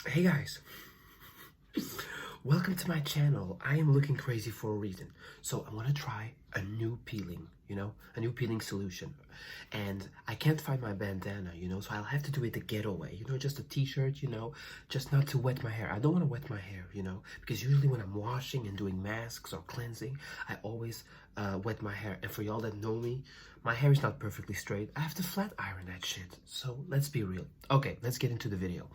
Hey guys, welcome to my channel. I am looking crazy for a reason. So I'm gonna try a new peeling, a new peeling solution. And I can't find my bandana, so I'll have to do it the getaway, just a t-shirt, just not to wet my hair. I don't want to wet my hair, because usually when I'm washing and doing masks or cleansing, I always wet my hair. And for y'all that know me, my hair is not perfectly straight. I have to flat iron that shit. So let's be real. Okay, let's get into the video.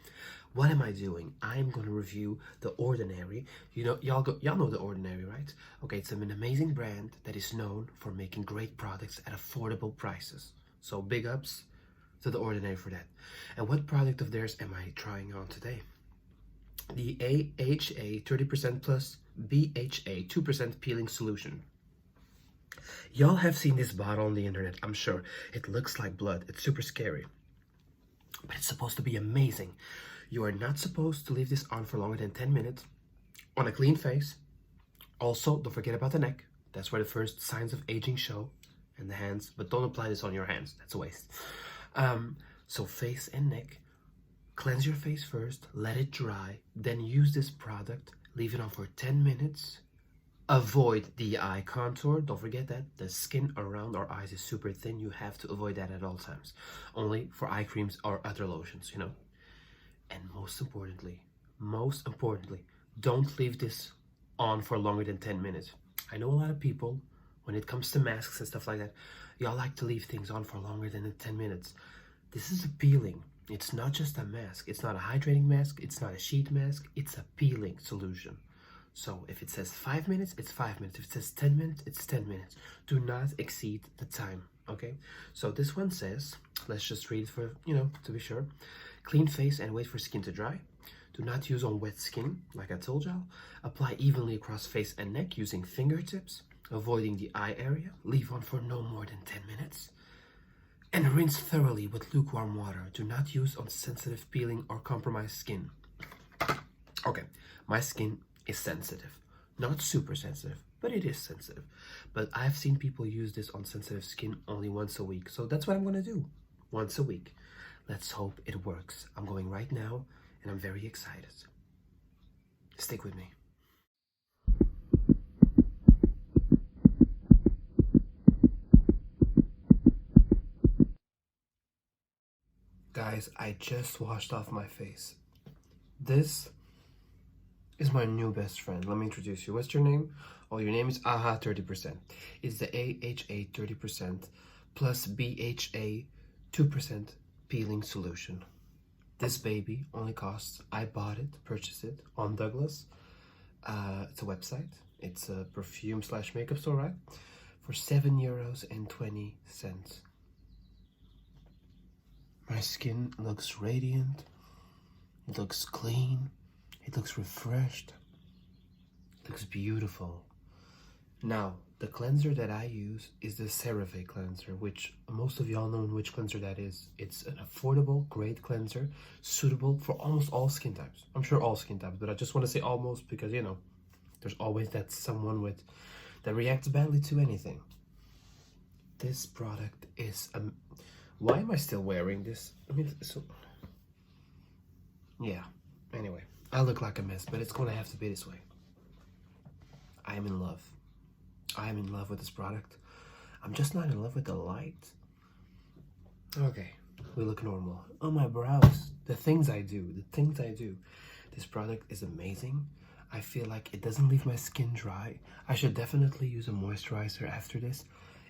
What am I doing? I am going to review The Ordinary. Y'all know The Ordinary, right? Okay, it's an amazing brand that is known for making great products at affordable prices. So big ups to The Ordinary for that. And what product of theirs am I trying on today? The AHA 30% plus BHA 2% peeling solution. Y'all have seen this bottle on the internet, I'm sure. It looks like blood. It's super scary. But it's supposed to be amazing. You are not supposed to leave this on for longer than 10 minutes on a clean face. Also, don't forget about the neck. That's where the first signs of aging show. And the hands, but don't apply this on your hands. That's a waste. So face and neck. Cleanse your face first, let it dry, then use this product, leave it on for 10 minutes. Avoid the eye contour. Don't forget that the skin around our eyes is super thin. You have to avoid that at all times. Only for eye creams or other lotions, And most importantly, don't leave this on for longer than 10 minutes. I know a lot of people, when it comes to masks and stuff like that, y'all like to leave things on for longer than 10 minutes. This is a peeling. It's not just a mask. It's not a hydrating mask. It's not a sheet mask. It's a peeling solution. So if it says 5 minutes, it's 5 minutes. If it says 10 minutes, it's 10 minutes. Do not exceed the time, okay? So this one says, let's just read it for, to be sure. Clean face and wait for skin to dry. Do not use on wet skin, like I told y'all. Apply evenly across face and neck using fingertips, avoiding the eye area. Leave on for no more than 10 minutes. And rinse thoroughly with lukewarm water. Do not use on sensitive, peeling, or compromised skin. Okay, my skin is sensitive. Not super sensitive, but it is sensitive. But I've seen people use this on sensitive skin only once a week. So that's what I'm gonna do, once a week. Let's hope it works. I'm going right now, and I'm very excited. Stick with me. Guys, I just washed off my face. This is my new best friend. Let me introduce you. What's your name? Oh, your name is AHA 30%. It's the AHA 30% plus BHA 2% peeling solution. This baby only costs, I bought it, purchased it on Douglas. It's a website. It's a perfume slash makeup store, right? For €7.20. My skin looks radiant. It looks clean. It looks refreshed. It looks beautiful. Now, the cleanser that I use is the CeraVe cleanser, which most of y'all know which cleanser that is. It's an affordable, great cleanser, suitable for almost all skin types. I'm sure all skin types, but I just want to say almost because, there's always that someone that reacts badly to anything. This product is, why am I still wearing this? I mean, yeah, anyway. I look like a mess, but it's gonna have to be this way. I am in love. I am in love with this product. I'm just not in love with the light. Okay, we look normal. Oh, my brows. The things I do. This product is amazing. I feel like it doesn't leave my skin dry. I should definitely use a moisturizer after this.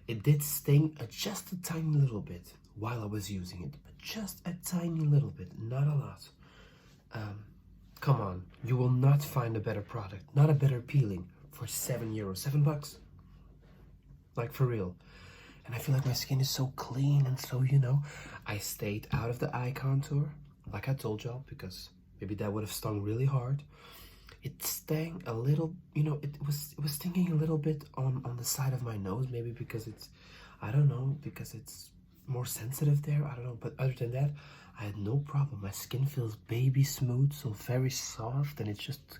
It did sting just a tiny little bit while I was using it, but just a tiny little bit, not a lot. Come on, you will not find a better product, not a better peeling for €7, $7. Like for real. And I feel like my skin is so clean and so, I stayed out of the eye contour, like I told y'all, because maybe that would have stung really hard. It stung a little, it was stinging a little bit on the side of my nose, maybe because it's, I don't know, because it's more sensitive there, I don't know, but other than that, I had no problem. My skin feels baby smooth, so very soft, and it's just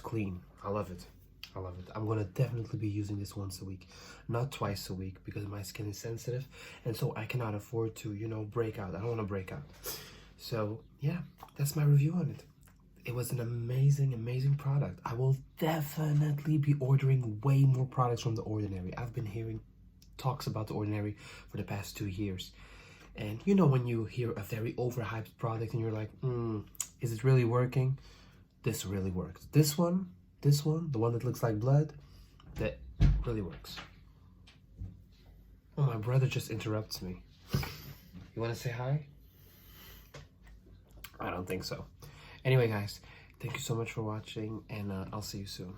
clean. I love it. I'm gonna definitely be using this once a week, not twice a week, because my skin is sensitive, and so I cannot afford to, break out. I don't want to break out. So yeah, that's my review on it. It was an amazing, amazing product. I will definitely be ordering way more products from The Ordinary. I've been hearing talks about The Ordinary for the past 2 years. And you know when you hear a very overhyped product and you're like, is it really working? This really works. This one, the one that looks like blood, that really works. Oh, my brother just interrupts me. You want to say hi? I don't think so. Anyway, guys, thank you so much for watching, and I'll see you soon.